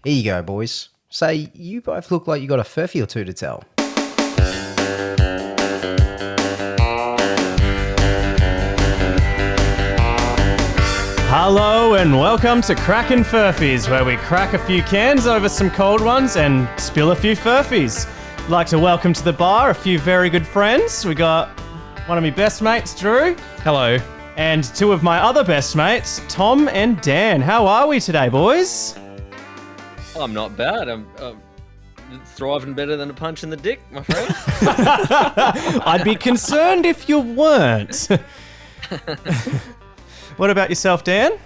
Here you go, boys. Say, you both look like you got a Furphy or two to tell. Hello and welcome to Crackin Furphys, where we crack a few cans over some cold ones and spill a few Furphys. I'd like to welcome to the bar a few very good friends. We got one of my best mates, Drew. Hello. And two of my other best mates, Tom and Dan. How are we today, boys? I'm not bad. I'm thriving better than a punch in the dick, my friend. I'd be concerned if you weren't. What about yourself, Dan?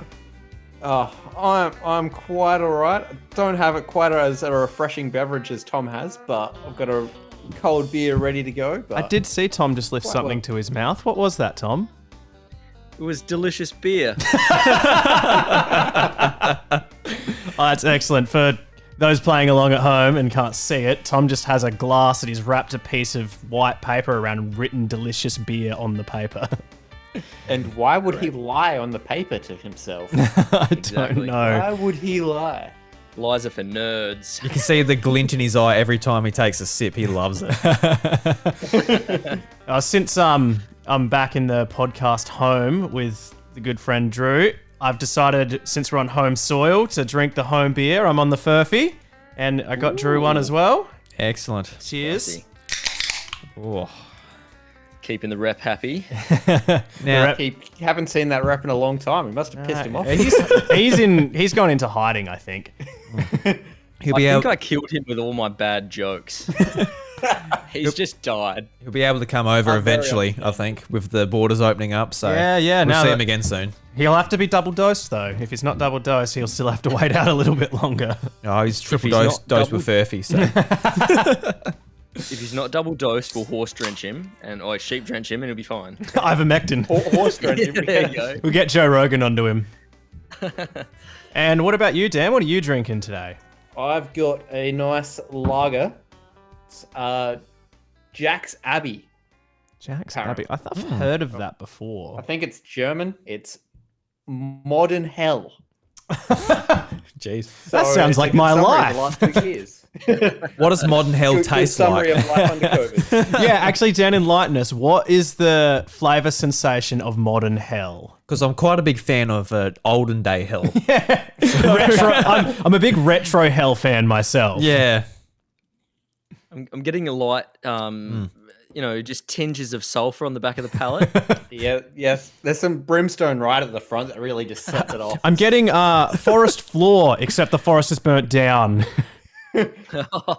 I'm quite alright. Don't have it quite as a refreshing beverage as Tom has, but I've got a cold beer ready to go. But I did see Tom just lift something to his mouth. What was that, Tom? It was delicious beer. Oh, that's excellent. For those playing along at home and can't see it, Tom just has a glass and he's wrapped a piece of white paper around and written delicious beer on the paper. And why would he lie on the paper to himself? I Exactly. don't know. Why would he lie? Lies are for nerds. You can see the glint in his eye every time he takes a sip. He loves it. Since I'm back in the podcast home with the good friend Drew, I've decided, since we're on home soil, to drink the home beer. I'm on the Furphy, and I got Drew one as well. Excellent. Cheers. Spicy. Oh. Keeping the rep happy. Now, He haven't seen that rep in a long time. He must have pissed him off. He's gone into hiding, I think. he'll I be think able I killed him with all my bad jokes. He's just died. he'll be able to come over I'm very eventually, I think, with the borders opening up. So Yeah. we'll Now see that- him again soon. He'll have to be double dosed though. If he's not double dosed, he'll still have to wait out a little bit longer. Oh, he's triple he's dosed not with Furphy. So If he's not double dosed, we'll horse drench him or sheep drench him and he'll be fine. Ivermectin. Horse drenching. There you go. We'll get Joe Rogan onto him. And what about you, Dan? What are you drinking today? I've got a nice lager. It's, Jack's Abbey. Jack's Apparently. Abbey. I've heard of that before. I think it's German. It's Modern Hell. jeez. That So sounds it's a like good my summary of life. the last 2 years. What does modern hell Good taste summary like? of life under COVID. Yeah, actually, Dan, enlighten us. What is the flavour sensation of modern hell? Because I'm quite a big fan of olden day hell. Retro, I'm a big retro hell fan myself. Yeah. I'm getting a light, just tinges of sulfur on the back of the palate. Yes. There's some brimstone right at the front that really just sets it off. I'm getting forest floor, except the forest is burnt down.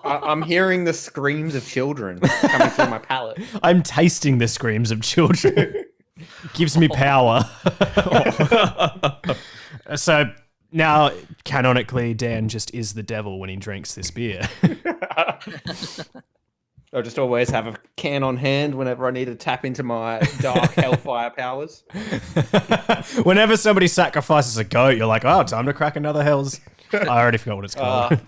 I'm hearing the screams of children coming through my palate. I'm tasting the screams of children. Gives me power. So now, canonically, Dan just is the devil when he drinks this beer. I just always have a can on hand whenever I need to tap into my dark hellfire powers. Whenever somebody sacrifices a goat, you're like, oh, time to crack another hell's. I already forgot what it's called.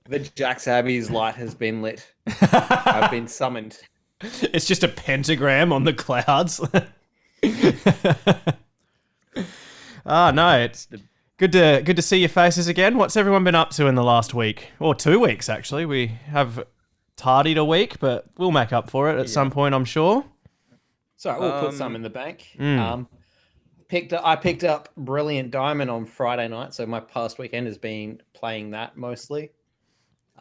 The Jack's Abbey's light has been lit. I've been summoned. It's just a pentagram on the clouds. Oh, no, it's good to see your faces again. What's everyone been up to in the last week? Or 2 weeks, actually. We have tardied a week, but we'll make up for it at some point, I'm sure. So we'll put some in the bank. I picked up Brilliant Diamond on Friday night, so my past weekend has been playing that mostly.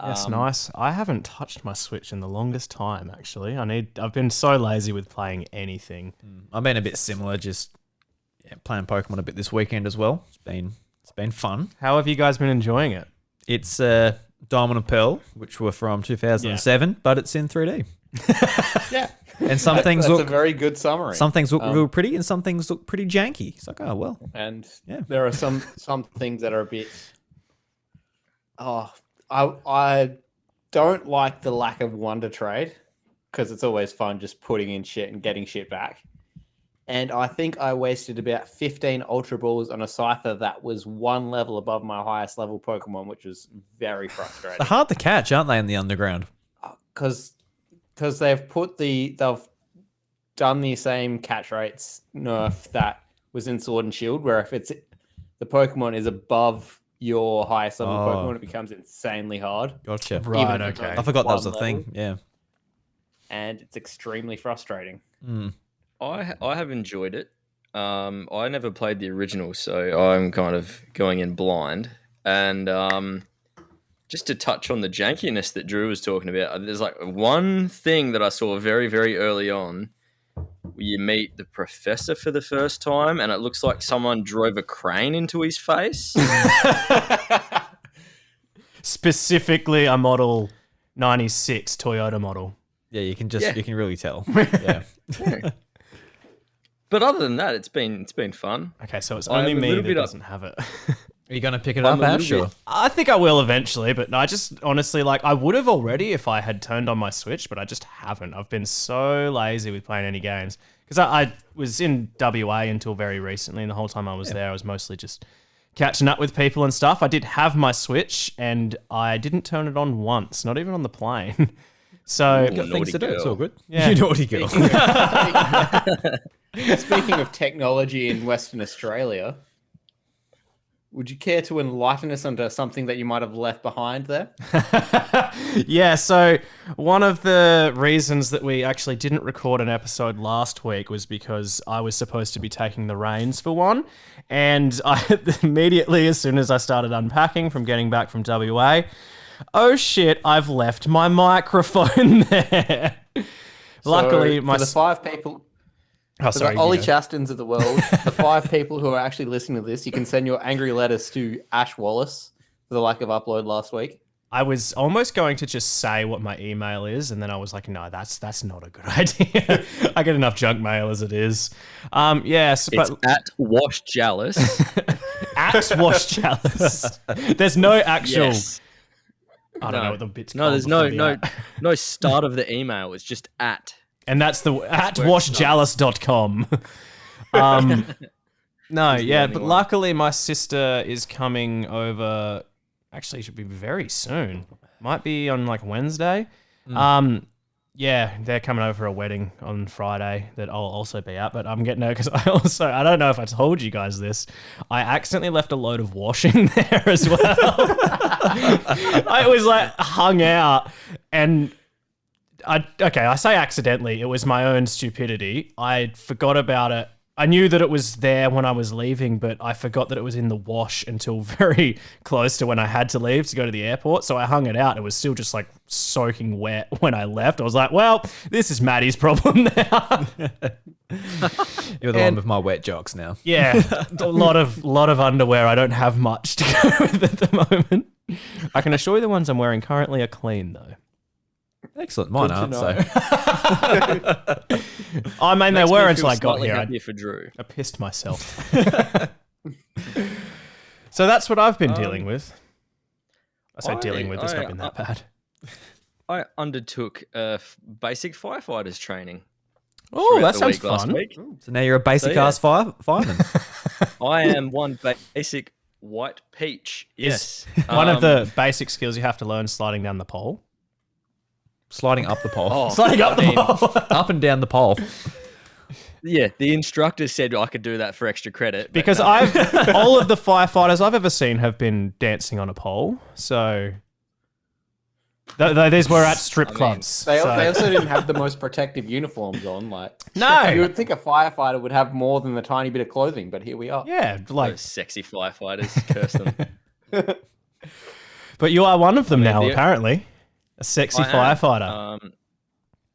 That's nice. I haven't touched my Switch in the longest time, actually. I've been so lazy with playing anything. I've been a bit similar, just playing Pokemon a bit this weekend as well. It's been fun. How have you guys been enjoying it? It's Diamond and Pearl, which were from 2007, but it's in 3D. Yeah. And some things That's look a very good summary. some things look real pretty, and some things look pretty janky. It's like, oh well. And Yeah. there are some things that are a bit. I don't like the lack of Wonder Trade because it's always fun just putting in shit and getting shit back. And I think I wasted about 15 Ultra Balls on a Scyther that was one level above my highest level Pokemon, which was very frustrating. They're hard to catch, aren't they, in the underground? Because they've done the same catch rates nerf that was in Sword and Shield, where if it's the Pokemon is above your highest level Oh. Pokemon, it becomes insanely hard. Gotcha. Right, Even if it okay. goes I forgot that was one a thing. level, Yeah. and it's extremely frustrating. I have enjoyed it. I never played the original, so I'm kind of going in blind. And just to touch on the jankiness that Drew was talking about, there's like one thing that I saw very, very early on. You meet the professor for the first time, and it looks like someone drove a crane into his face. Specifically a model 96 Toyota model. Yeah, you can really tell. Yeah. But other than that, it's been fun. Okay, so it's I'm only a me little that bit up- doesn't have it. Are you going to pick it I'm up, a little Ash? Or? bit- I think I will eventually, but I just honestly, like, I would have already if I had turned on my Switch, but I just haven't. I've been so lazy with playing any games. Because I was in WA until very recently, and the whole time I was there, I was mostly just catching up with people and stuff. I did have my Switch, and I didn't turn it on once, not even on the plane. So, Got things to do. It's all good. Yeah. You naughty girl. Speaking of technology in Western Australia, would you care to enlighten us onto something that you might have left behind there? yeah, so one of the reasons that we actually didn't record an episode last week was because I was supposed to be taking the reins for one. And I immediately, as soon as I started unpacking from getting back from WA, oh shit, I've left my microphone there. Luckily, So, my... for the 5 people... Oh, For sorry, the Ollie you go. Chastins of the world, the 5 people who are actually listening to this, you can send your angry letters to Ash Wallace for the lack of upload last week. I was almost going to just say what my email is, and then I was like, no, that's not a good idea. I get enough junk mail as it is. Yes, It's but at Wash Jealous. at Wash Chalice. There's no actual. Yes. I don't know what the bit's No, called there's before no the at. no start of the email. It's just at. And that's the at where it washjealous.com. No, the yeah, only but one. luckily my sister is coming over. Actually, it should be very soon. Might be on like Wednesday. Yeah, they're coming over for a wedding on Friday that I'll also be at, but I'm getting there because I don't know if I told you guys this. I accidentally left a load of washing there as well. I was like hung out and I say accidentally, it was my own stupidity. I forgot about it. I knew that it was there when I was leaving, but I forgot that it was in the wash until very close to when I had to leave to go to the airport. So I hung it out. It was still just like soaking wet when I left. I was like, well, this is Maddie's problem now. You're the one with my wet jocks now. Yeah, a lot of underwear. I don't have much to go with at the moment. I can assure you the ones I'm wearing currently are clean though. Excellent. Mine Good to aren't. know. So I mean, they Makes were me until feel I got slightly here. happier for Drew. I pissed myself. So that's what I've been dealing with. I say dealing with, it's not been that bad. I undertook basic firefighters training. Oh, throughout that the sounds week last fun. week. so now you're a basic ass fireman. I am one basic white peach. Is Yes. one of the basic skills you have to learn sliding down the pole. Sliding up the pole. Oh, Sliding up the I mean, pole. Up and down the pole. Yeah, the instructor said I could do that for extra credit. but Because no. all of the firefighters I've ever seen have been dancing on a pole. So these were at strip clubs. They so- also didn't have the most protective uniforms on. Like, No. you would think a firefighter would have more than the tiny bit of clothing, but here we are. Yeah, like, Those sexy firefighters, curse them. but you are one of them now, the- apparently. A sexy I am. firefighter.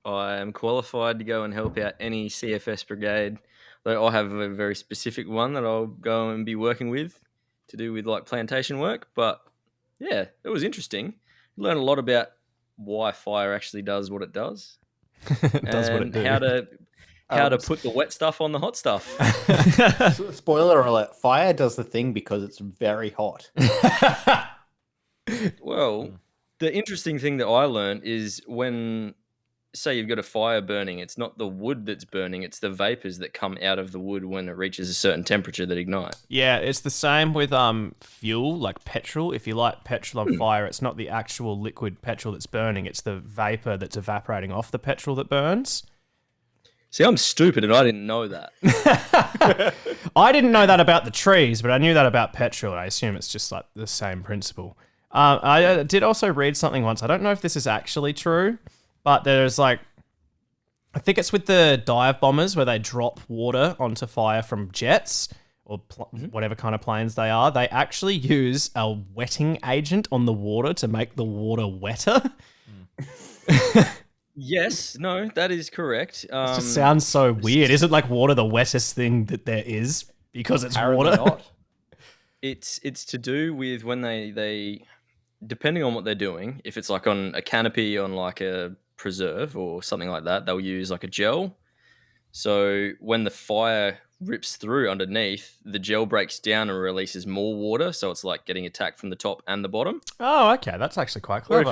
I am qualified to go and help out any CFS brigade. Though I have a very specific one that I'll go and be working with to do with like plantation work. But yeah, it was interesting. Learn a lot about why fire actually does what it does. It does what it and do. how to put the wet stuff on the hot stuff. Spoiler alert: fire does the thing because it's very hot. Well, the interesting thing that I learned is when, say, you've got a fire burning, it's not the wood that's burning, it's the vapors that come out of the wood when it reaches a certain temperature that ignite. Yeah, it's the same with fuel, like petrol. If you light petrol on fire, it's not the actual liquid petrol that's burning, it's the vapor that's evaporating off the petrol that burns. See, I'm stupid and I didn't know that. I didn't know that about the trees, but I knew that about petrol. I assume it's just like the same principle. I did also read something once. I don't know if this is actually true, but there's like, I think it's with the dive bombers where they drop water onto fire from jets or whatever kind of planes they are. They actually use a wetting agent on the water to make the water wetter. Yes, no, that is correct. It just sounds so weird. Isn't like water the wettest thing that there is because it's Apparently water? not. It's to do with when they depending on what they're doing. If it's like on a canopy on like a preserve or something like that, they'll use like a gel. So when the fire rips through underneath, the gel breaks down and releases more water. So it's like getting attacked from the top and the bottom. Oh, okay. That's actually quite Or clever.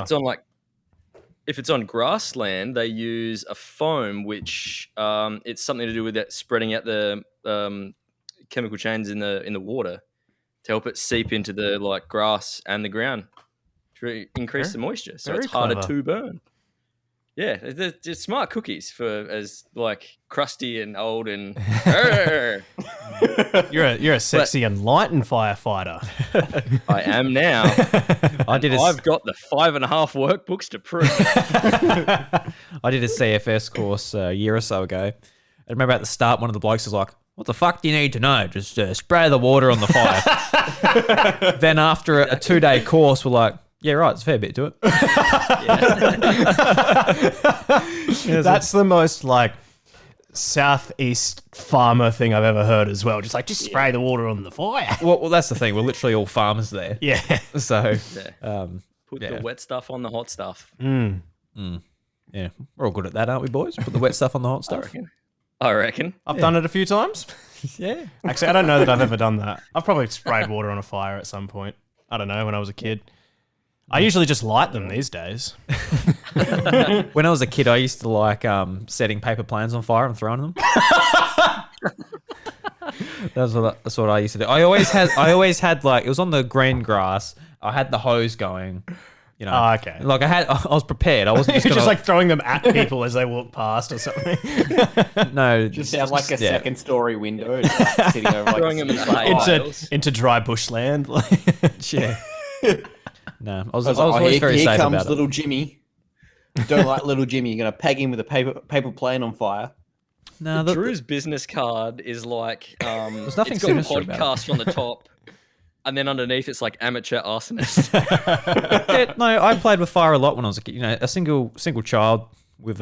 if it's on grassland, they use a foam, which it's something to do with that spreading out the chemical chains in the water to help it seep into the like grass and the ground to increase the moisture, so very it's harder clever. to burn. Yeah, they're smart cookies for as like crusty and old and. You're a sexy enlightened firefighter. I am now. I've got the 5.5 workbooks to prove it. I did a CFS course a year or so ago. I remember at the start, one of the blokes was like, "What the fuck do you need to know? Just spray the water on the fire." Then after a 2-day course, we're like, "Yeah, right, it's a fair bit to it." That's the most like southeast farmer thing I've ever heard as well. Just spray the water on the fire. Well, that's the thing. We're literally all farmers there. Yeah. So, Put the wet stuff on the hot stuff. yeah, we're all good at that, aren't we, boys? Put the wet stuff on the hot stuff. I reckon. I've done it a few times. Yeah. Actually, I don't know that I've ever done that. I've probably sprayed water on a fire at some point. I don't know, when I was a kid. I usually just light them these days. When I was a kid, I used to like setting paper planes on fire and throwing them. That's what I used to do. I always had like, it was on the green grass. I had the hose going. You know, Oh, okay. Like I was prepared. I wasn't just You're gonna, just like throwing them at people as they walk past or something. no. Just sound like a yeah. second story window, just, like, sitting over like Throwing 'em in the six hay. miles. into dry bushland. Yeah. No, I was I was like, always here, very here safe comes about it. little Jimmy. Don't like little Jimmy. You're gonna peg him with a paper plane on fire. No, Drew's business card is like There's nothing it's got a sinister about it. podcast on the top, and then underneath it's like amateur arsonist. Yeah, no, I played with fire a lot when I was a kid. You know, a single child with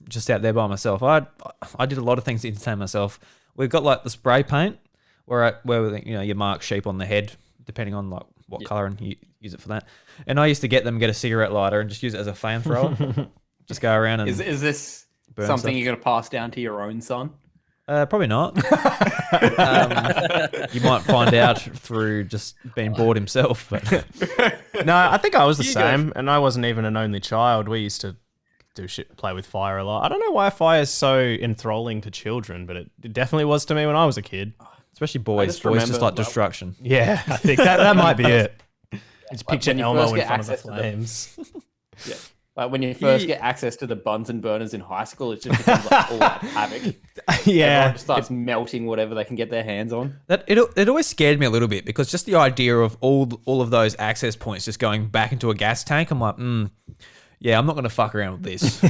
just out there by myself. I did a lot of things to entertain myself. We've got like the spray paint where you know, you mark sheep on the head depending on like what color, and you use it for that. And I used to get them, get a cigarette lighter and just use it as a flamethrower. Just go around and Is this burn something stuff. you're gonna pass down to your own son? Probably not. You might find out through just being bored himself. But No, I think I was the You same, and I wasn't even an only child. We used to play with fire a lot. I don't know why fire is so enthralling to children, but it definitely was to me when I was a kid. especially boys, just boys just remember, like well- destruction. Yeah, I think that might be it. Just Like, picture when you Elmo first in get front of the access to the- flames. Like when you first Yeah. get access to the Bunsen burners in high school, it just becomes like all out havoc. Yeah. Everyone just starts melting whatever they can get their hands on. That it always scared me a little bit because just the idea of all of those access points just going back into a gas tank, I'm like, yeah, I'm not going to fuck around with this.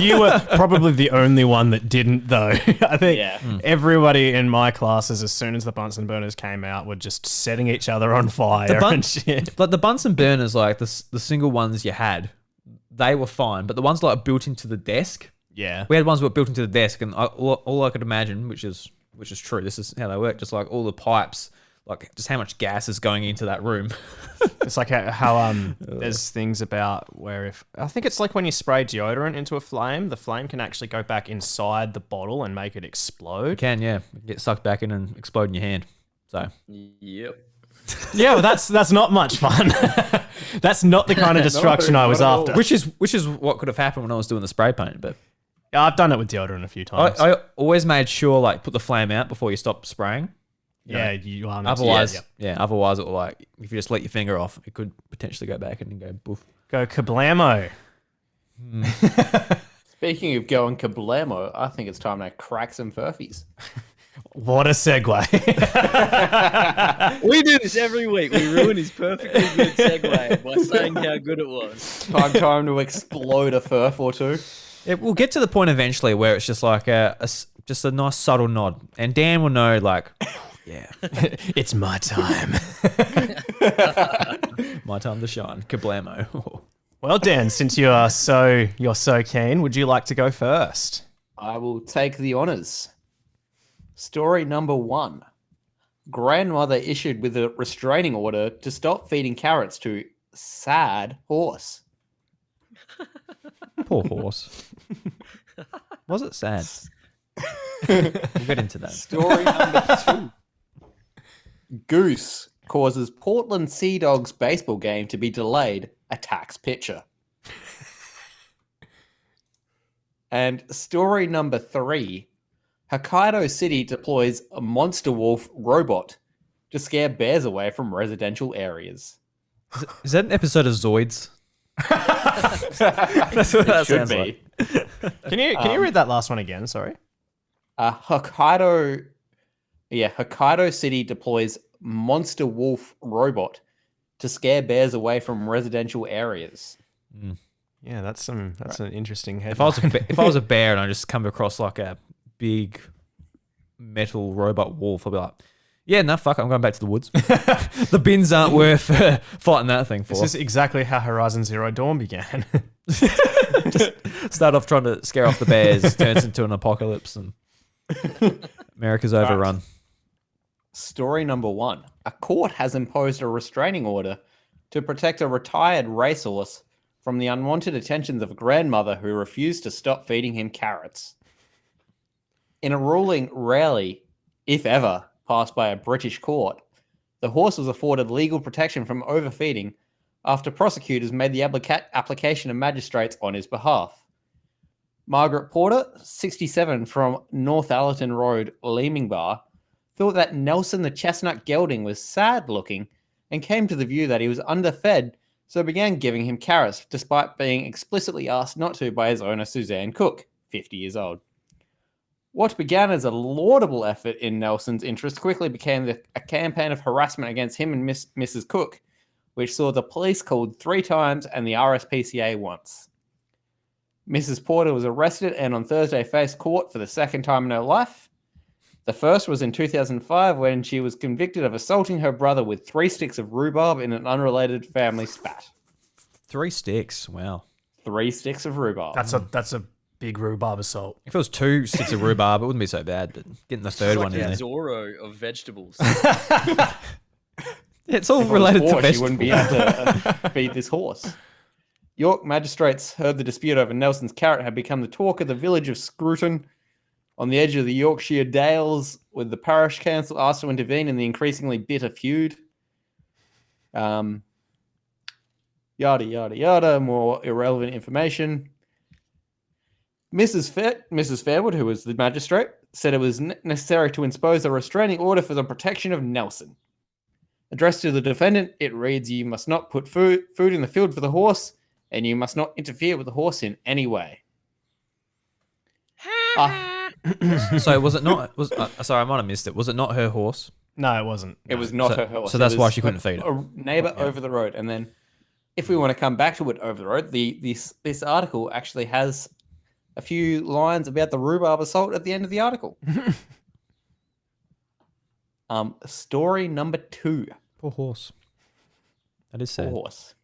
You were probably the only one that didn't, though. I think Yeah. everybody in my classes, as soon as the Bunsen burners came out, were just setting each other on fire and shit. Like the Bunsen burners, like the single ones you had, they were fine, but the ones like built into the desk, Yeah. we had ones that were built into the desk, and all I could imagine, which is true, this is how they work, just like all the pipes, like just how much gas is going into that room. It's like how there's things about where I think it's like when you spray deodorant into a flame, the flame can actually go back inside the bottle and make it explode. Can get sucked back in and explode in your hand. So Yep. Yeah, well, that's not much fun. That's not the kind of destruction I was not at all. after. which is what could have happened when I was doing the spray paint, but Yeah, I've done it with deodorant a few times. I always made sure like put the flame out before you stop spraying. yeah, you are. Otherwise, yeah. otherwise it will like if you just let your finger off, it could potentially go back and go boof. Go kablamo. Speaking of going kablamo, I think it's time to crack some Furphys. What a segue. We do this every week. We ruin his perfectly good segue by saying how good it was. Time to explode a Furf or two. We'll get to the point eventually where it's just like just a nice subtle nod, and Dan will know, like, yeah, It's my time. my time to shine. Kablamo. Well, Dan, since you're so keen, would you like to go first? I will take the honours. Story number 1. Grandmother issued with a restraining order to stop feeding carrots to sad horse. Poor horse. Was it sad? We'll get into that. Story number 2. Goose causes Portland Sea Dogs baseball game to be delayed, attacks pitcher. And story number 3. Hokkaido City deploys a monster wolf robot to scare bears away from residential areas. Is that an episode of Zoids? That's what that Should sounds be. like. Can you read that last one again? Sorry. Hokkaido City deploys monster wolf robot to scare bears away from residential areas. Yeah, that's an interesting headline. If I was a bear and I just come across like a big metal robot wolf, I'll be like, yeah, no, fuck it, I'm going back to the woods. The bins aren't worth fighting that thing for. This is exactly how Horizon Zero Dawn began. Just start off trying to scare off the bears, turns into an apocalypse, and America's overrun. Story number 1. A court has imposed a restraining order to protect a retired racehorse from the unwanted attentions of a grandmother who refused to stop feeding him carrots. In a ruling rarely, if ever, passed by a British court, the horse was afforded legal protection from overfeeding after prosecutors made the application of magistrates on his behalf. Margaret Porter, 67, from Northallerton Road, Leamingbar, thought that Nelson the chestnut gelding was sad-looking and came to the view that he was underfed, so began giving him carrots despite being explicitly asked not to by his owner Suzanne Cook, 50 years old. What began as a laudable effort in Nelson's interest quickly became a campaign of harassment against him and Mrs. Cook, which saw the police called 3 times and the RSPCA once. Mrs. Porter was arrested and on Thursday faced court for the second time in her life. The first was in 2005 when she was convicted of assaulting her brother with 3 sticks of rhubarb in an unrelated family spat. 3 sticks, wow. 3 sticks of rhubarb. That's a big rhubarb assault. If it was 2 sticks of rhubarb, it wouldn't be so bad, but getting the third one in Like there. a Zorro of vegetables. It's all If it was related to horse, vegetables. you wouldn't be able to feed this horse. York magistrates heard the dispute over Nelson's carrot had become the talk of the village of Scruton on the edge of the Yorkshire Dales, with the parish council asked to intervene in the increasingly bitter feud. Yada, yada, yada, more irrelevant information. Mrs. Fairwood, who was the magistrate, said it was necessary to impose a restraining order for the protection of Nelson. Addressed to the defendant, it reads, "You must not put food in the field for the horse, and you must not interfere with the horse in any way." So was it not? Sorry, I might have missed it. Was it not her horse? No, it wasn't. It was not So- her horse. so that's It why was she couldn't feed it. A neighbour over the road. And then if we want to come back to it over the road, this article actually has a few lines about the rhubarb assault at the end of the article. Story number 2. Poor horse. That is sad. Horse.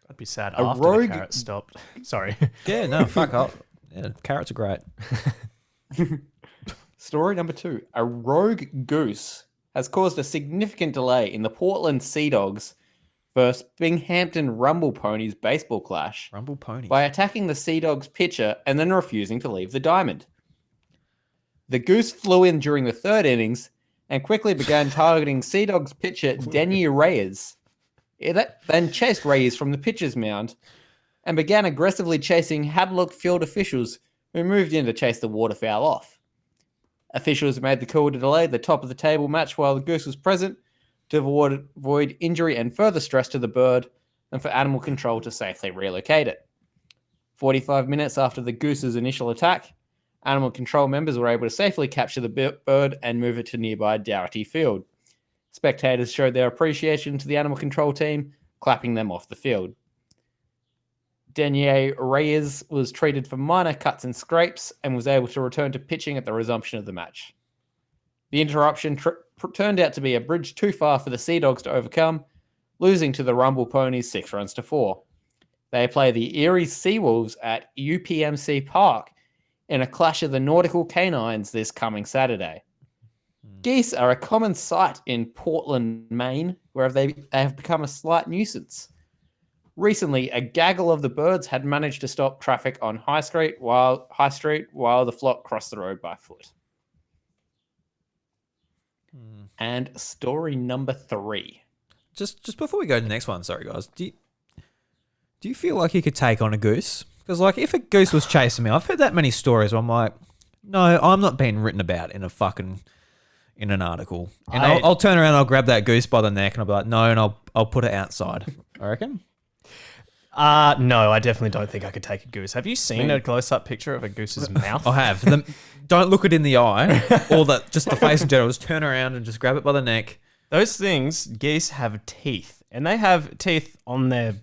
That'd be sad A after rogue- the carrot stopped. Sorry. Yeah, no, fuck up. Yeah, carrots are great. Story number 2. A rogue goose has caused a significant delay in the Portland Sea Dogs versus Binghamton Rumble Ponies baseball clash Rumble pony. by attacking the Sea Dogs pitcher and then refusing to leave the diamond. The goose flew in during the 3rd innings and quickly began targeting Sea Dogs pitcher Denny Reyes. It then chased Reyes from the pitcher's mound and began aggressively chasing Hadlock field officials who moved in to chase the waterfowl off. Officials made the call to delay the top of the table match while the goose was present to avoid injury and further stress to the bird and for animal control to safely relocate it. 45 minutes after the goose's initial attack, animal control members were able to safely capture the bird and move it to nearby Dougherty Field. Spectators showed their appreciation to the animal control team, clapping them off the field. Denier Reyes was treated for minor cuts and scrapes and was able to return to pitching at the resumption of the match. The interruption turned out to be a bridge too far for the Sea Dogs to overcome, losing to the Rumble Ponies 6-4. They play the Erie Seawolves at UPMC Park in a clash of the nautical canines this coming Saturday. Geese are a common sight in Portland, Maine, where they have become a slight nuisance. Recently, a gaggle of the birds had managed to stop traffic on High Street while the flock crossed the road by foot. And story number 3. Just before we go to the next one, sorry guys, do you feel like you could take on a goose? Because like if a goose was chasing me, I've heard that many stories where I'm like, no, I'm not being written about in an article. And I'll turn around and I'll grab that goose by the neck and I'll be like, no, and I'll put it outside. I reckon. No, I definitely don't think I could take a goose. Have you seen a close-up picture of a goose's mouth? I have. Don't look it in the eye or just the face in general. Just turn around and just grab it by the neck. Those things, geese have teeth. And they have teeth on their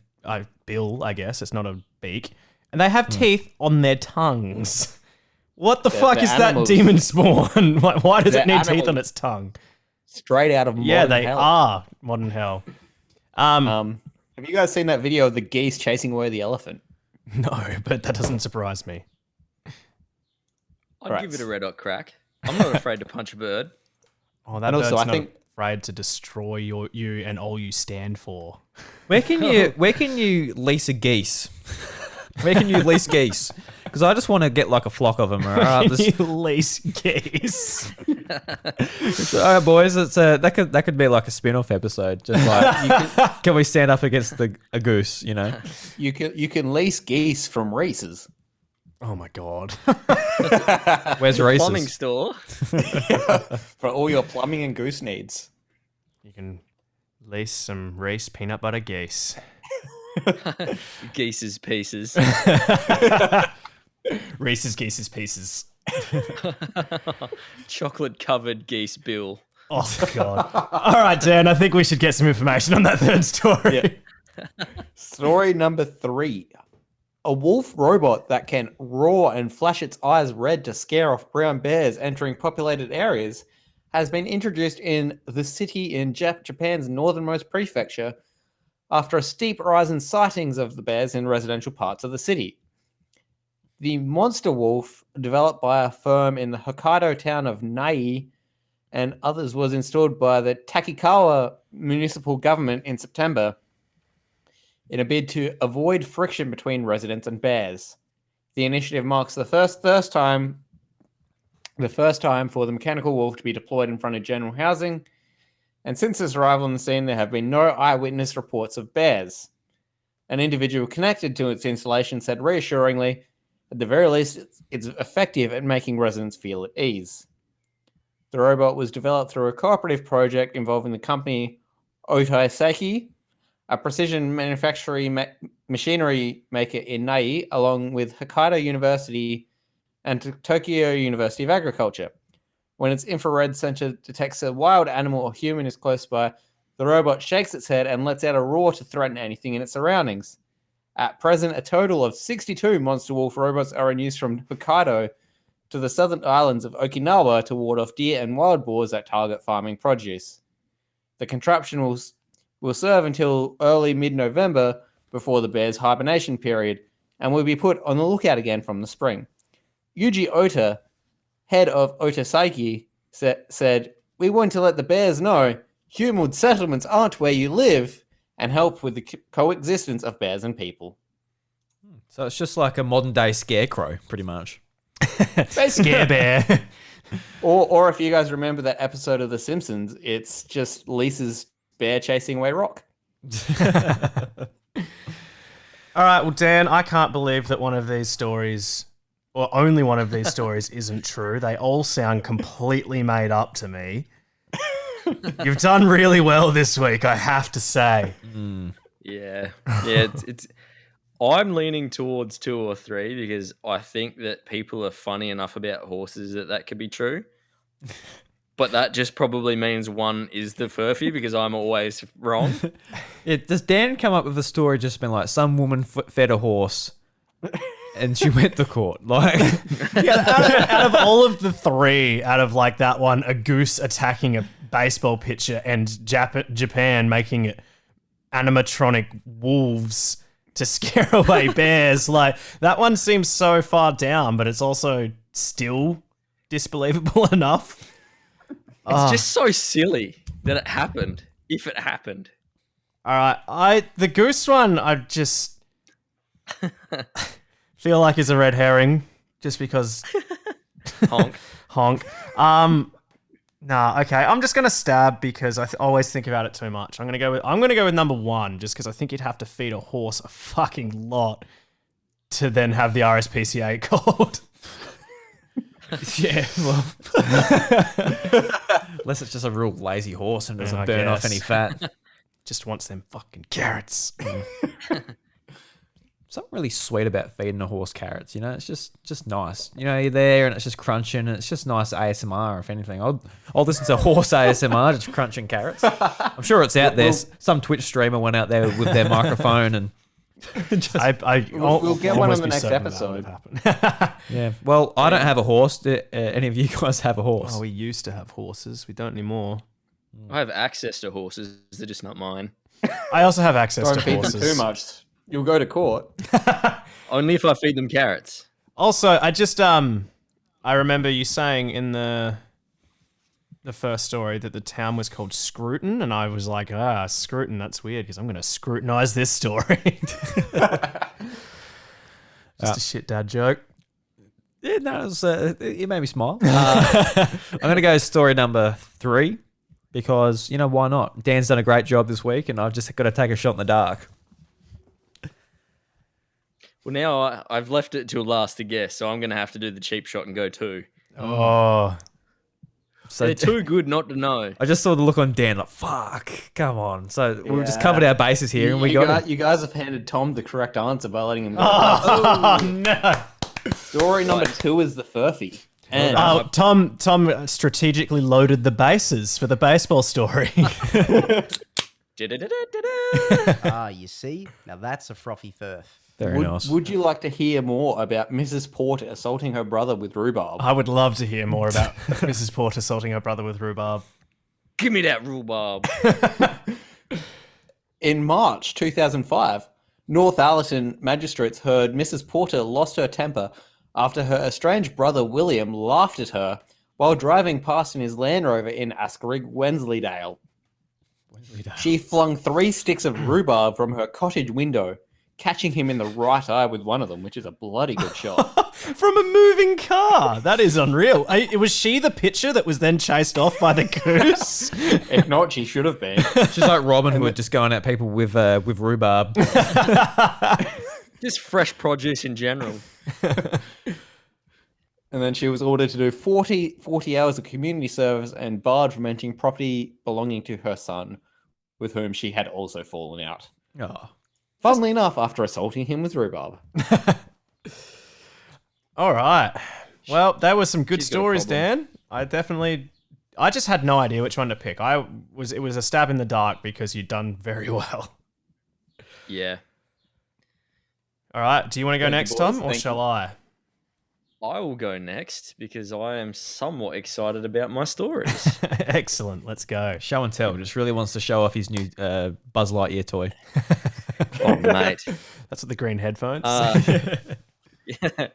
bill, I guess. It's not a beak. And they have teeth on their tongues. What the fuck is that demon spawn? Like, why does it need teeth on its tongue? Straight out of modern hell. Yeah, they are modern hell. Have you guys seen that video of the geese chasing away the elephant? No, but that doesn't surprise me. I'd give it a red hot crack. I'm not afraid to punch a bird. Oh, that bird's not afraid to destroy you and all you stand for. Where can you lease a geese? Where can you lease geese? Because I just want to get like a flock of them. You lease geese. All right, boys. It's that could be like a spin-off episode. Just like can we stand up against a goose? You know, you can lease geese from Reese's. Oh my god. Where's Reese's? Plumbing store. For all your plumbing and goose needs. You can lease some Reese peanut butter geese. Geese's pieces. Reese's Geese's pieces. Chocolate covered geese bill. Oh god. All right, Dan, I think we should get some information on that third story. Yeah. Story number 3. A wolf robot that can roar and flash its eyes red to scare off brown bears entering populated areas has been introduced in the city in Japan's northernmost prefecture after a steep rise in sightings of the bears in residential parts of the city. The monster wolf, developed by a firm in the Hokkaido town of Nai and others, was installed by the Takikawa municipal government in September in a bid to avoid friction between residents and bears. The initiative marks the first time for the mechanical wolf to be deployed in front of general housing, and since its arrival on the scene, there have been no eyewitness reports of bears. An individual connected to its installation said reassuringly, at the very least, it's effective at making residents feel at ease. The robot was developed through a cooperative project involving the company Otai Seiki, a precision manufacturing machinery maker in Nai, along with Hokkaido University and Tokyo University of Agriculture. When its infrared sensor detects a wild animal or human is close by, the robot shakes its head and lets out a roar to threaten anything in its surroundings. At present, a total of 62 monster wolf robots are in use from Hokkaido to the southern islands of Okinawa to ward off deer and wild boars that target farming produce. The contraption will serve until early mid-November before the bear's hibernation period and will be put on the lookout again from the spring. Yuji Ota, head of Otasaiki, said, "We want to let the bears know human settlements aren't where you live and help with the coexistence of bears and people." So it's just like a modern day scarecrow, pretty much. Scare bear. Or if you guys remember that episode of The Simpsons, it's just Lisa's bear chasing away Rock. All right, well, Dan, I can't believe that one of these stories, or only one of these stories, isn't true. They all sound completely made up to me. You've done really well this week, I have to say. Yeah. It's I'm leaning towards 2 or 3 because I think that people are funny enough about horses that could be true. But that just probably means 1 is the Furphy because I'm always wrong. Yeah, does Dan come up with a story just been like some woman fed a horse and she went to court? Like, out of all of the 3, out of like that one, a goose attacking a baseball pitcher and Japan making it animatronic wolves to scare away bears. Like, that one seems so far down, but it's also still disbelievable enough. It's just so silly that it happened, if it happened. All right, the goose one, I just feel like is a red herring, just because Honk. honk. Nah, okay. I'm just gonna stab because I always think about it too much. I'm gonna go with number 1, just because I think you'd have to feed a horse a fucking lot to then have the RSPCA called. yeah, well, unless it's just a real lazy horse and doesn't I burn off guess. any fat. Just wants them fucking carrots. Something really sweet about feeding a horse carrots, you know? It's just nice. You know, you're there and it's just crunching and it's just nice ASMR, if anything. I'll listen to horse ASMR, just crunching carrots. I'm sure it's out there. Some Twitch streamer went out there with their microphone and just, We'll get one on almost the be next certain that episode. would happen. yeah. Well, I don't have a horse. Do any of you guys have a horse? Oh, we used to have horses. We don't anymore. I have access to horses. They're just not mine. I also have access Don't to feed horses. them too much. You'll go to court. Only if I feed them carrots. Also, I just I remember you saying in the first story that the town was called Scruton, and I was like, Scruton, that's weird because I'm going to scrutinize this story. Just a shit dad joke. Yeah, no, it made me smile. I'm going to go story number 3 because, you know, why not? Dan's done a great job this week and I've just got to take a shot in the dark. Well, now I've left it till last to guess, so I'm going to have to do the cheap shot and go 2. Oh. So They're too good not to know. I just saw the look on Dan like, fuck, come on. So we've just covered our bases here and we got it. You guys have handed Tom the correct answer by letting him go. Oh, no. Story number 2 is the Furphy. And Tom strategically loaded the bases for the baseball story. Ah, you see? Now that's a frothy firth. Very nice. would you like to hear more about Mrs. Porter assaulting her brother with rhubarb? I would love to hear more about Mrs. Porter assaulting her brother with rhubarb. Give me that rhubarb. In March 2005, North Allerton magistrates heard Mrs. Porter lost her temper after her estranged brother William laughed at her while driving past in his Land Rover in Askerig, Wensleydale. She flung 3 sticks of rhubarb from her cottage window, catching him in the right eye with one of them, which is a bloody good shot. From a moving car. That is unreal. Was she the pitcher that was then chased off by the goose? If not, she should have been. She's like Robin Hood just going at people with rhubarb. Just fresh produce in general. And then she was ordered to do 40 hours of community service and barred from entering property belonging to her son, with whom she had also fallen out. Oh. Funnily enough, after assaulting him with rhubarb. All right. Well, there were some good She's got a stories, problem. Dan. I just had no idea which one to pick. It was a stab in the dark because you'd done very well. Yeah. All right. Do you want to go Thank you, next, boys. Tom, or Thank shall you. I? I will go next because I am somewhat excited about my stories. Excellent. Let's go. Show and tell. Just really wants to show off his new Buzz Lightyear toy. Oh, mate. That's what the green headphones. Yeah.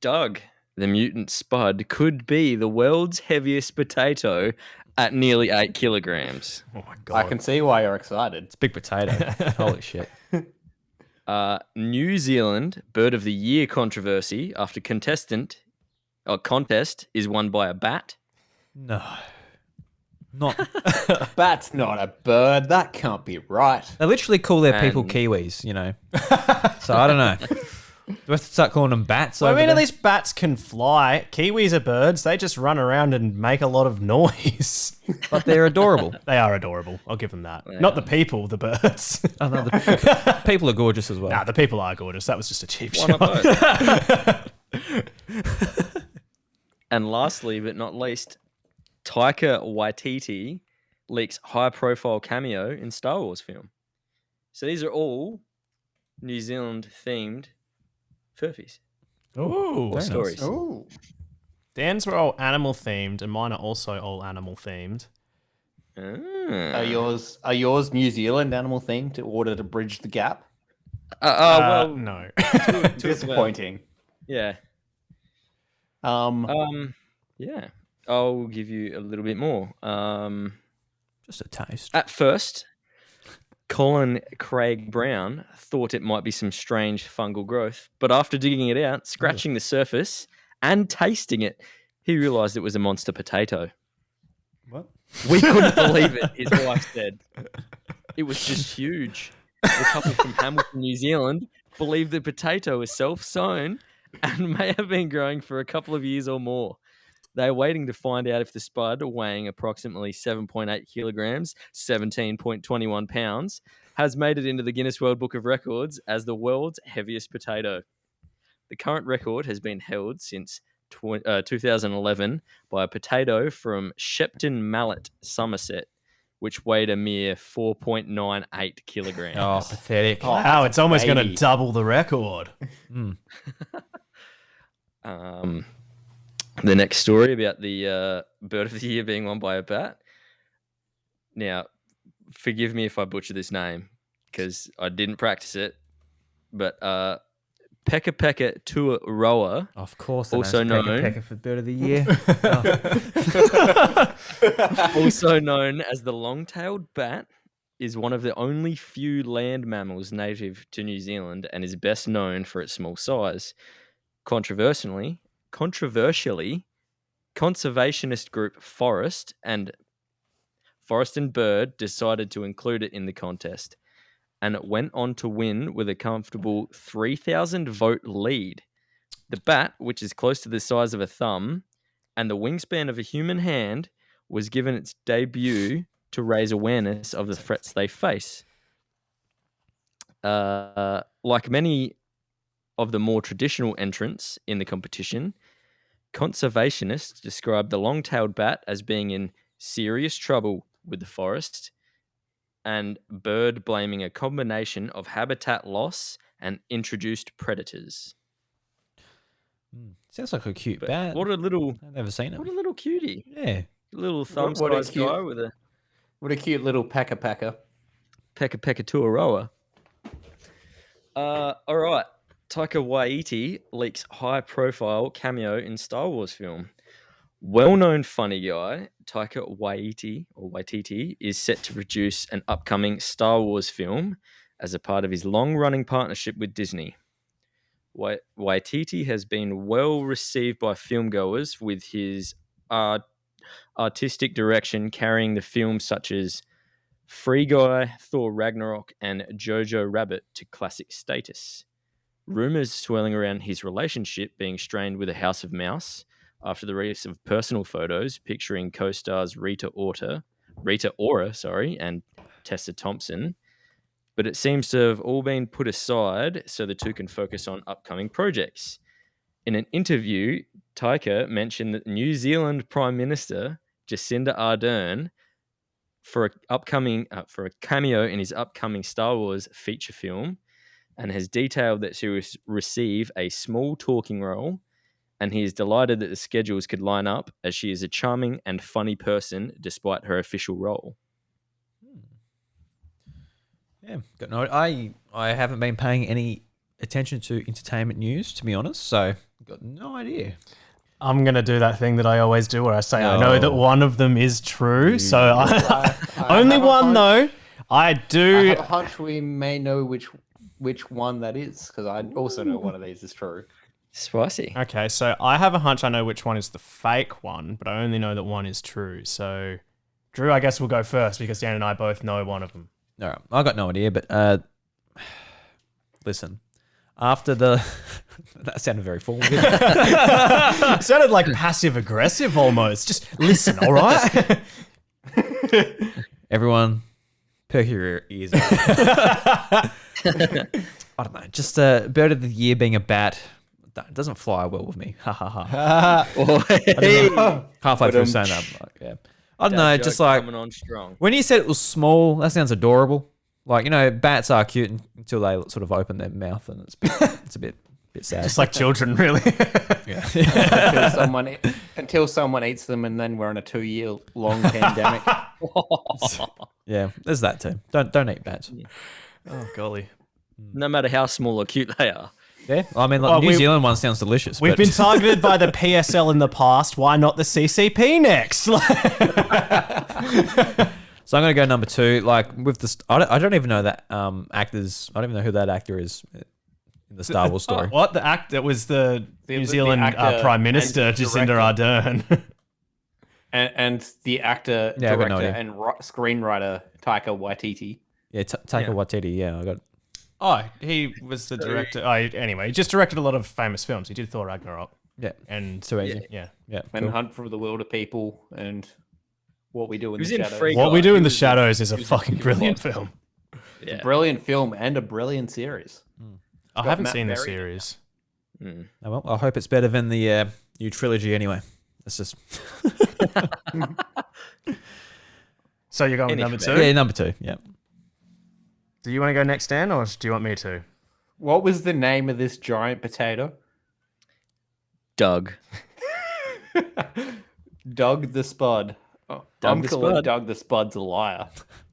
Doug, the mutant spud, could be the world's heaviest potato at nearly 8 kilograms. Oh my I god. can see why you're excited. It's big potato. Holy shit. New Zealand Bird of the Year controversy after contest is won by a bat. No. Not. Bat's not a bird. That can't be right. They literally call their people And- Kiwis, you know. So I don't know. Do we have to start calling them bats? Well, I over mean, at there? least bats can fly. Kiwis are birds. They just run around and make a lot of noise. But they're adorable. They are adorable. I'll give them that. They Not are. the people, the birds. Oh, no, the people are gorgeous as well. Nah, the people are gorgeous. That was just a cheap Why not shot. both? And lastly, but not least, Taika Waititi leaks high-profile cameo in Star Wars film. So these are all New Zealand-themed furfies Ooh. or nice. stories. Oh, Dan's were all animal themed, and mine are also all animal themed. are yours New Zealand animal themed in order to bridge the gap? Well, No. Disappointing. yeah. Yeah. I'll give you a little bit more. Just a taste. At first, Colin Craig Brown thought it might be some strange fungal growth, but after digging it out, scratching the surface, and tasting it, he realised it was a monster potato. What? We couldn't believe it, his wife said. It was just huge. The couple from Hamilton, New Zealand, believed the potato was self-sown and may have been growing for a couple of years or more. They're waiting to find out if the spud, weighing approximately 7.8 kilograms, 17.21 pounds, has made it into the Guinness World Book of Records as the world's heaviest potato. The current record has been held since 2011 by a potato from Shepton Mallet, Somerset, which weighed a mere 4.98 kilograms. Oh, pathetic. Oh, Wow, it's almost going to baby. double the record. The next story about the bird of the year being won by a bat. Now, forgive me if I butcher this name because I didn't practice it, but Peka Peka Tuaroa, Of course, Also known- Pecker for bird of the year. also known as the long-tailed bat, is one of the only few land mammals native to New Zealand and is best known for its small size. Controversially, conservationist group Forest and Bird decided to include it in the contest, and it went on to win with a comfortable 3,000 vote lead. The bat, which is close to the size of a thumb and the wingspan of a human hand, was given its debut to raise awareness of the threats they face. Like many of the more traditional entrants in the competition, conservationists described the long-tailed bat as being in serious trouble with the forest, and Bird blaming a combination of habitat loss and introduced predators. Sounds like a cute But bat. what a little cutie. Yeah. Little What a thumb-sized cute- guy with a What a cute little Peka Peka. Peka Peka Tuaroa. All right. Taika Waititi leaks high-profile cameo in Star Wars film. Well-known funny guy, Taika Waititi is set to produce an upcoming Star Wars film as a part of his long-running partnership with Disney. Waititi has been well received by filmgoers, with his artistic direction carrying the films such as Free Guy, Thor Ragnarok, and Jojo Rabbit to classic status. Rumors swirling around his relationship being strained with a House of Mouse after the release of personal photos picturing co-stars Rita Ora, and Tessa Thompson. But it seems to have all been put aside so the two can focus on upcoming projects. In an interview, Taika mentioned that New Zealand Prime Minister Jacinda Ardern for a cameo in his upcoming Star Wars feature film, and has detailed that she will receive a small talking role, and he is delighted that the schedules could line up as she is a charming and funny person despite her official role. Yeah. Got no. I haven't been paying any attention to entertainment news, to be honest. So got no idea. I'm going to do that thing that I always do where I say I know that one of them is true. So I only have a one, hunch- though. I I do. have a hunch we may know which one that is, because I also know one of these is true. Spicy. Okay, so I have a hunch I know which one is the fake one, but I only know that one is true. So, Drew, I guess we'll go first because Dan and I both know one of them. All right. I got no idea, but listen, After the... that sounded very formal. Didn't it? It sounded like passive aggressive almost. Just listen, all right? Everyone, perk your ears out. I don't know. Just bird of the year being a bat. It doesn't fly well with me. Ha ha ha. Halfway through saying that, I'm like, yeah. I don't know. Just like coming on strong. when you said it was small, that sounds adorable. Like, you know, bats are cute until they sort of open their mouth, and it's a bit sad. Just like children, really. until someone eats them, and then we're in a 2-year-long pandemic. Yeah, there's that too. Don't eat bats. Oh, golly. No matter how small or cute they are. Yeah, I mean, like, New Zealand one sounds delicious. We've but- been targeted by the PSL in the past. Why not the CCP next? So I'm going to go number 2. Like with the, I don't even know that actors. I don't even know who that actor is in the Star Wars story. What? The act that was the New Zealand actor Prime Minister, and Jacinda director. Ardern. and the actor, Yeah, I've got director, no idea. and screenwriter Taika Waititi. Yeah, Taika Waititi. Yeah, I got. Oh, he was the director. Oh, anyway, he just directed a lot of famous films. He did Thor Ragnarok. Yeah, And too easy. yeah. Yeah, And cool. Hunt for the Wilder People and What We Do in He was the in Shadows. Free What Guy. We Do in He the was Shadows is a he was fucking in brilliant Lot. film. Yeah. Brilliant film and a brilliant series. I got haven't Matt seen the Berry. series. Oh, well, I hope it's better than the new trilogy. Anyway, it's just So you're going with Any number fair. 2? yeah, number 2. Yeah, Do you want to go next, Dan, or do you want me to? What was the name of this giant potato? Doug. Doug the Spud. Oh, Doug I'm the calling Spud. Doug the Spud's a liar.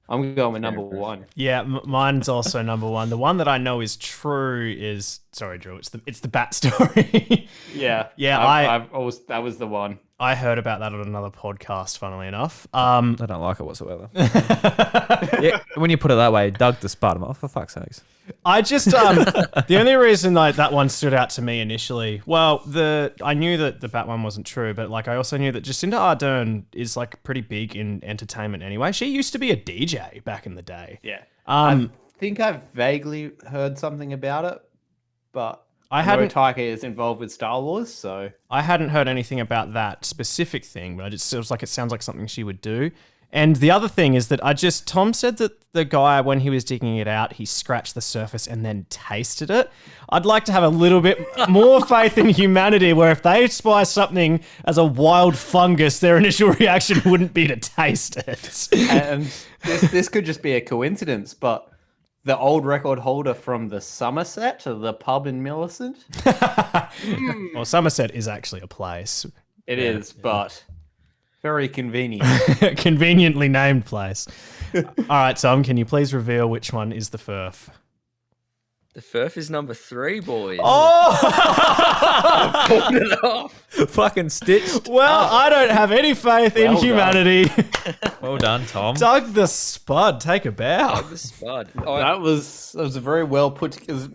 I'm going with number 1. Yeah, mine's also number 1. The one that I know is true is sorry, Drew. It's the bat story. Yeah. Yeah, I've always, that was the one. I heard about that on another podcast, funnily enough. I don't like it whatsoever. Yeah, when you put it that way, Doug the Spud. Oh, for fuck's sakes. I just the only reason like that one stood out to me initially, well, I knew that the Bat one wasn't true, but like I also knew that Jacinda Ardern is like pretty big in entertainment anyway. She used to be a DJ back in the day. Yeah. Um, I think I've vaguely heard something about it, but I know hadn't Taika is involved with Star Wars, so I hadn't heard anything about that specific thing, but it was like it sounds like something she would do. And the other thing is that Tom said that the guy, when he was digging it out, he scratched the surface and then tasted it. I'd like to have a little bit more faith in humanity where if they spy something as a wild fungus, their initial reaction wouldn't be to taste it. and this could just be a coincidence, but the old record holder from the Somerset, the pub in Millicent, Well, Somerset is actually a place. it is, but very convenient. Conveniently named place. All right, Tom, can you please reveal which one is the Furf? The Furf is number 3, boys. Oh! Pulling it off. Fucking stitched. Well, I don't have any faith in Well done. humanity. Well done, Tom. Doug the Spud, take a bow. Doug the Spud. That was a very well put. It was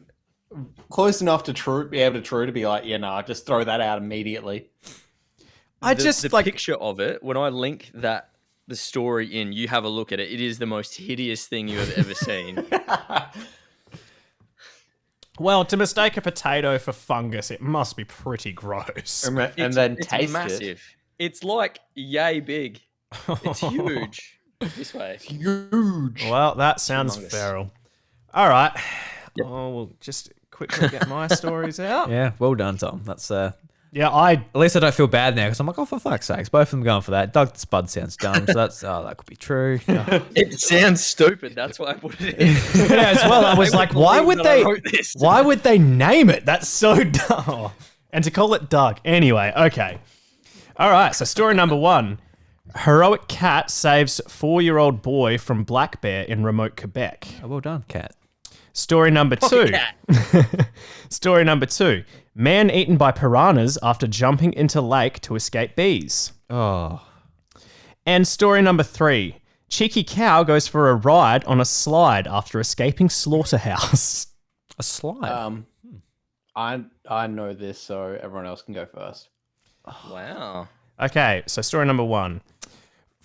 close enough to be able to be like, yeah, nah, just throw that out immediately. The picture of it, when I link the story in, you have a look at it. It is the most hideous thing you have ever seen. Well, to mistake a potato for fungus, it must be pretty gross. And It's- then it's taste massive. It's like yay big. It's huge. This way. it. Huge. Well, that sounds Humongous. feral. All right. Oh, we'll just quickly get my stories out. Yeah, well done, Tom. That's Yeah, I at least I don't feel bad now because I'm like, oh, for fuck's sakes, both of them going for that. Doug the Spud sounds dumb, so that's that could be true. Yeah, It sounds stupid. That's why I put it in. as well. I was They like, would why believe would that I they? wrote this. Why would they name it? That's so dumb. And to call it Doug. Anyway, okay. All right. So story number 1: heroic cat saves 4-year-old boy from black bear in remote Quebec. oh, well done, Cat. Story number 2. cat. Story number 2: man eaten by piranhas after jumping into lake to escape bees. Oh, And story number 3: cheeky cow goes for a ride on a slide after escaping slaughterhouse. a slide. I know this, so everyone else can go first. Wow. Okay, so story number 1.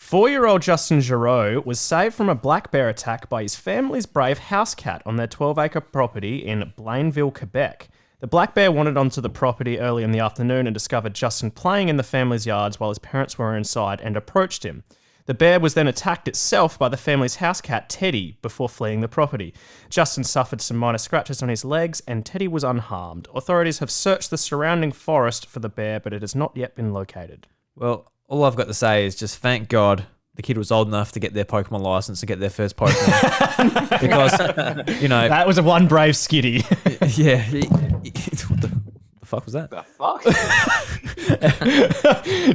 4-year-old Justin Giroux was saved from a black bear attack by his family's brave house cat on their 12-acre property in Blainville, Quebec. The black bear wandered onto the property early in the afternoon and discovered Justin playing in the family's yards while his parents were inside and approached him. The bear was then attacked itself by the family's house cat, Teddy, before fleeing the property. Justin suffered some minor scratches on his legs and Teddy was unharmed. Authorities have searched the surrounding forest for the bear, but it has not yet been located. Well, all I've got to say is just thank God the kid was old enough to get their Pokemon license to get their first Pokemon. Because, That was a one brave skitty. yeah. What the fuck was that? The fuck?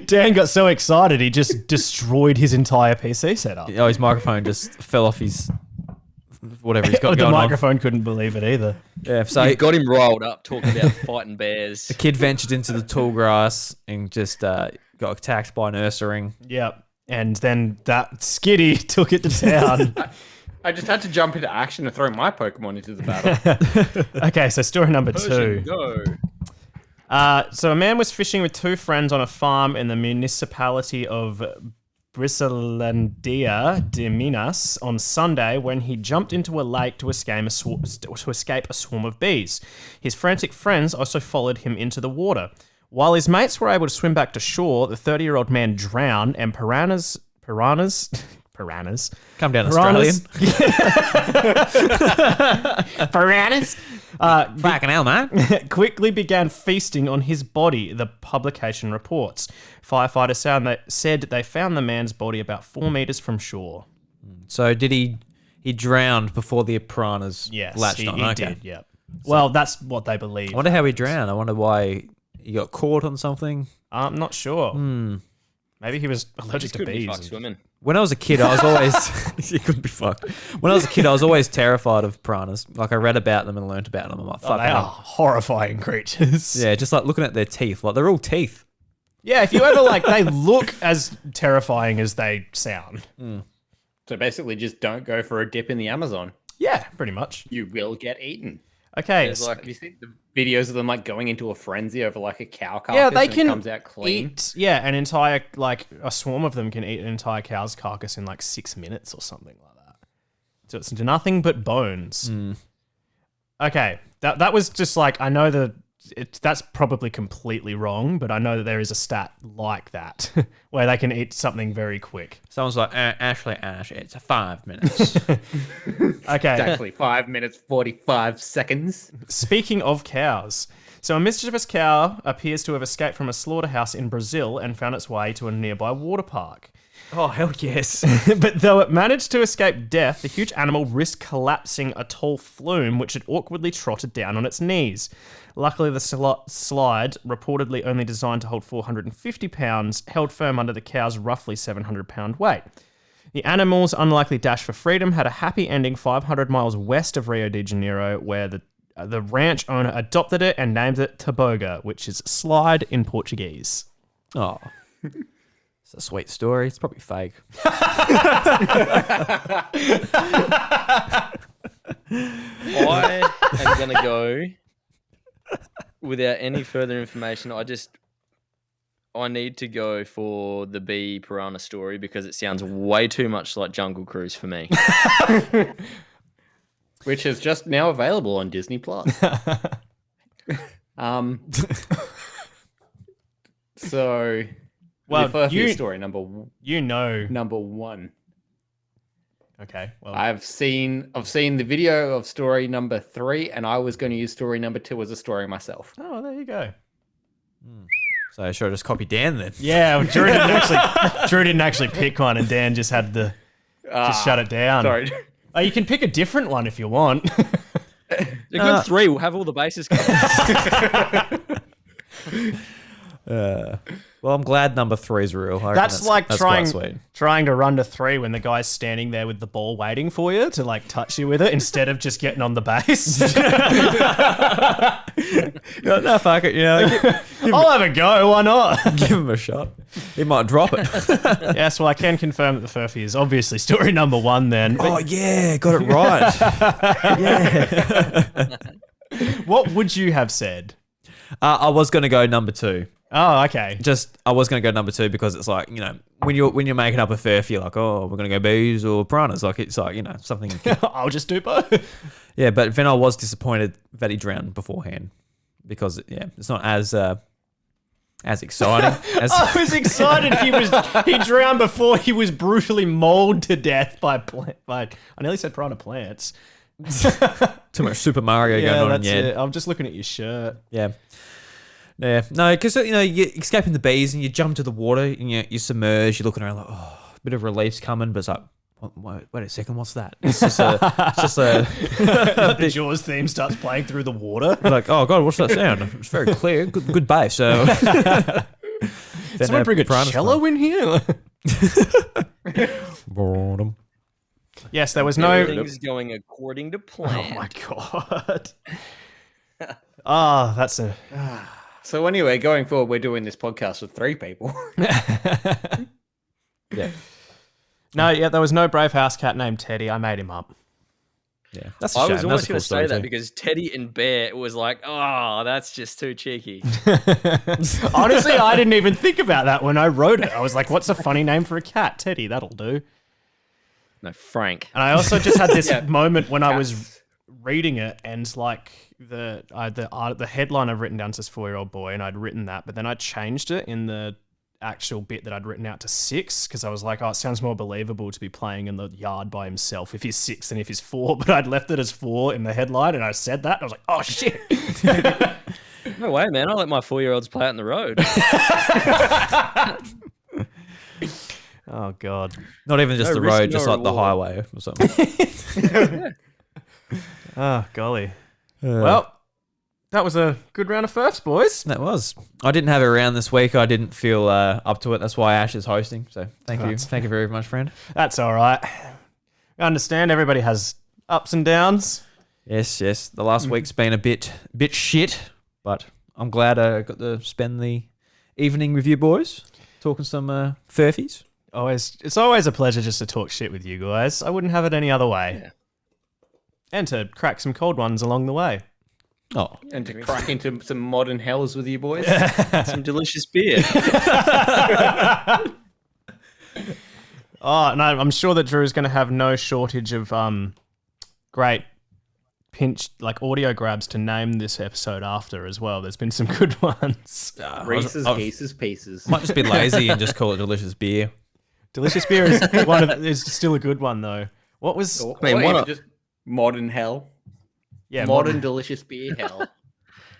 Dan got so excited he just destroyed his entire PC setup. Oh, his microphone just fell off his whatever he's got The going on. microphone couldn't believe it either. Yeah, so You got him riled up talking about fighting bears. the kid ventured into the tall grass and just got attacked by an Ursaring. Yep. And then that skitty took it to town. I just had to jump into action and throw my Pokemon into the battle. Okay, so story number Persian, 2. go. So a man was fishing with 2 friends on a farm in the municipality of Brisalandia de Minas on Sunday when he jumped into a lake to escape a swarm of bees. His frantic friends also followed him into the water. While his mates were able to swim back to shore, the 30-year-old man drowned and piranhas Come down, piranhas Australian. piranhas Fucking hell, man. quickly began feasting on his body, the publication reports. Firefighters said they found the man's body about 4 meters from shore. So did he drowned before the piranhas Yes, latched he on? Okay. did, yep. Well, that's what they believe. I wonder how he drowned. I wonder why he got caught on something. I'm not sure. Maybe he was allergic Just to couldn't be bees. fucked swimming. When I was a kid, I was always he couldn't be fucked. When I was a kid, I was always terrified of piranhas. Like I read about them and learnt about them. I'm like, Oh, fuck they are hell. horrifying creatures. Yeah, just like looking at their teeth. Like they're all teeth. Yeah, if you ever they look as terrifying as they sound. So basically, just don't go for a dip in the Amazon. Yeah, pretty much. You will get eaten. Okay. There's Have you seen the videos of them going into a frenzy over a cow carcass? Yeah, they and can it comes out clean. eat. Yeah, an entire a swarm of them can eat an entire cow's carcass in 6 minutes or something like that. So it's nothing but bones. Okay, that was just I know that's probably completely wrong, but I know that there is a stat like that where they can eat something very quick. Someone's like, Ash, it's 5 minutes. Okay. Exactly 5 minutes 45 seconds. Speaking of cows, so a mischievous cow appears to have escaped from a slaughterhouse in Brazil and found its way to a nearby water park. Oh, hell yes. But though it managed to escape death, the huge animal risked collapsing a tall flume which had awkwardly trotted down on its knees. Luckily, the slide, reportedly only designed to hold 450 pounds, held firm under the cow's roughly 700-pound weight. The animal's unlikely dash for freedom had a happy ending 500 miles west of Rio de Janeiro, where the ranch owner adopted it and named it Taboga, which is slide in Portuguese. Oh. It's a sweet story. It's probably fake. I am going to go without any further information. I need to go for the bee piranha story because it sounds way too much like Jungle Cruise for me. Which is just now available on Disney Plus. So, Well, Furphy story number one. Okay. Well, I've seen the video of story number 3, and I was going to use story number 2 as a story myself. oh, there you go. So should I just copy Dan then? Yeah, Drew didn't actually pick one, and Dan just had to just shut it down. Sorry. Oh, you can pick a different one if you want. A good 3 will have all the bases covered. Well, I'm glad number 3 is real. I reckon That's like quite trying sweet. to run to 3 when the guy's standing there with the ball waiting for you to touch you with it instead of just getting on the base. No, fuck it. I'll have a go. Why not? Give him a shot. He might drop it. Yes, well, I can confirm that the Furphy is obviously story number 1 then. Oh, yeah. Got it right. Yeah. What would you have said? I was going to go number 2. Oh, okay. Just I was gonna go number 2 because it's like, you know, when you're making up a furphy, you're like, oh, we're gonna go bees or piranhas. Like it's like, you know, something. I'll just do both. Yeah, but then I was disappointed that he drowned beforehand because it's not as exciting. As I was excited. He drowned before he was brutally mauled to death by I nearly said piranha plants. too much Super Mario going on in that's your head. it. I'm just looking at your shirt. Yeah. Yeah. No, because, you know, you're escaping the bees and you jump to the water and you submerge, you're looking around like, oh, a bit of relief's coming, but it's like, wait a second, what's that? It's just a The Jaws theme starts playing through the water. like, oh God, what's that sound? It's very clear. Good bass. So Someone bring a cello in here. Boredom. Yes, there was no. Everything's going according to plan. Oh my god. Ah, that's a. So anyway, going forward, we're doing this podcast with 3 people. Yeah. No, yeah, there was no brave house cat named Teddy. I made him up. Yeah. That's a I shame. was That's almost a cool going to say story that too. because Teddy and Bear was like, oh, that's just too cheeky. Honestly, I didn't even think about that when I wrote it. I was like, what's a funny name for a cat? Teddy, that'll do. No, Frank. And I also just had this Yeah, moment when I was cats. reading it, and like the headline I've written down says 4-year-old boy, and I'd written that, but then I changed it in the actual bit that I'd written out to 6 because I was like, oh, it sounds more believable to be playing in the yard by himself if he's 6 than if he's 4. But I'd left it as 4 in the headline, and I said that. And I was like, oh shit. No way, man. I let my 4-year-olds play out in the road. Oh god. Not even just No the risk, road, just no like the reward. highway or something. Oh golly. Well, that was a good round of Furphs, boys. That was. I didn't have it around this week. I didn't feel up to it. That's why Ash is hosting. So thank you. That's- Thank you very much, friend. That's all right. I understand everybody has ups and downs. Yes. The last week's been a bit shit, but I'm glad I got to spend the evening with you boys, talking some Furphys. It's always a pleasure just to talk shit with you guys. I wouldn't have it any other way. Yeah. And to crack some cold ones along the way. Oh, And to crack into some modern hells with you boys. Some delicious beer. Oh, no, I'm sure that Drew's going to have no shortage of great audio grabs to name this episode after as well. There's been some good ones. Reese's, I Geese's, Pieces. might just be lazy and just call it delicious beer. Delicious beer is is still a good one though. What was Or, I mean, or why even not? just modern hell. yeah Modern delicious beer hell.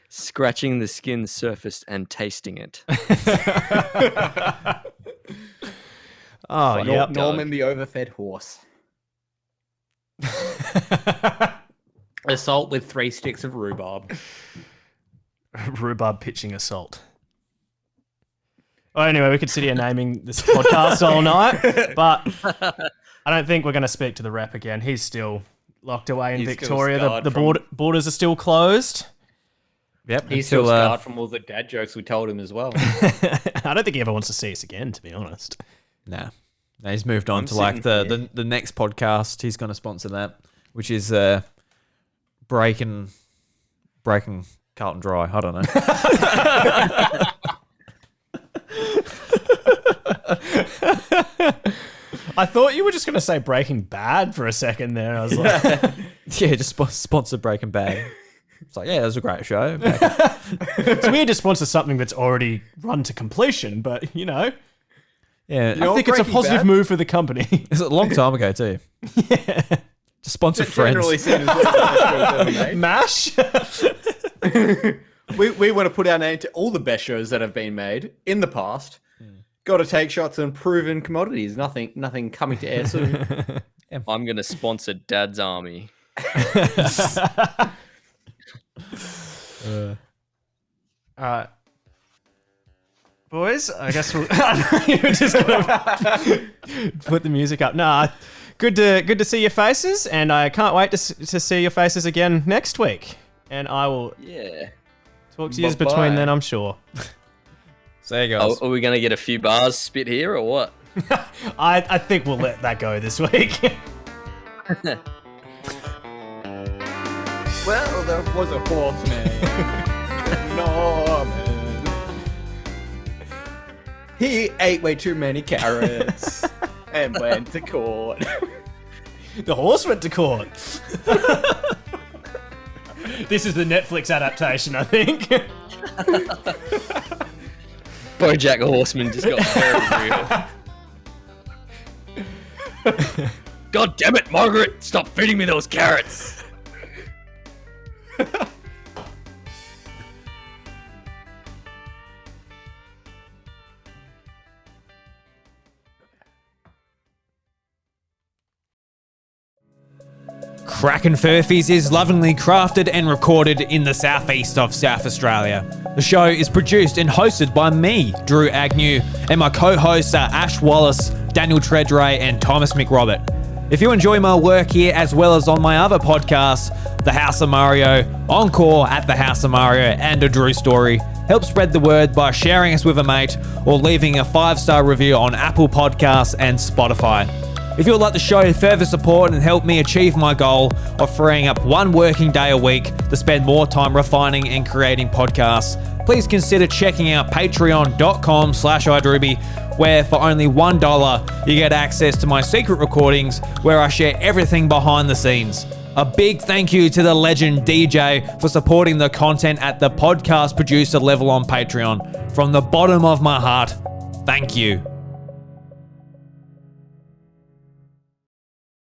Scratching the skin surface and tasting it. Oh yeah. Norman the overfed horse. Assault with 3 sticks of rhubarb. Rhubarb pitching assault. Well, anyway, we could sit here naming this podcast all night, but I don't think we're going to speak to the rep again. He's still locked away in He's still Victoria. scarred The from- borders are still closed. Yep. He's still scarred from all the dad jokes we told him as well. I don't think he ever wants to see us again, to be honest. Nah. No, he's moved on I'm to like sitting the next podcast. He's going to sponsor that, which is breaking Carlton Dry. I don't know. I thought you were just going to say Breaking Bad for a second there. I was like, Yeah, just sponsor Breaking Bad. It's like, yeah, that was a great show. it's weird to sponsor something that's already run to completion, but you know, Yeah, I think it's a Breaking positive Bad? move for the company. it's a long time ago too. Yeah. Just sponsor Friends. Generally seen as one of the best shows ever made. MASH? We want to put our name to all the best shows that have been made in the past. Got to take shots on proven commodities. Nothing coming to air soon. I'm going to sponsor Dad's Army. Boys, I guess we'll. You're just gonna put the music up. Nah, good to see your faces, and I can't wait to see your faces again next week. And I will Yeah. talk to you Bye-bye. between then, I'm sure. So there you go. Are we going to get a few bars spit here or what? I think we'll let that go this week. Well, there was a horseman. No, man. He ate way too many carrots and went to court. The horse went to court. This is the Netflix adaptation, I think. BoJack Horseman just got very real. God damn it, Margaret! Stop feeding me those carrots! Crackin Furphys is lovingly crafted and recorded in the southeast of South Australia. The show is produced and hosted by me, Drew Agnew, and my co-hosts are Ash Wallace, Daniel Treadray, and Thomas McRobert. If you enjoy my work here as well as on my other podcasts, The House of Mario, Encore at The House of Mario, and A Drew Story, help spread the word by sharing us with a mate or leaving a 5-star review on Apple Podcasts and Spotify. If you would like to show further support and help me achieve my goal of freeing up one working day a week to spend more time refining and creating podcasts, please consider checking out patreon.com/idruby, where for only $1 you get access to my secret recordings where I share everything behind the scenes. A big thank you to the legend DJ for supporting the content at the podcast producer level on Patreon. From the bottom of my heart, thank you.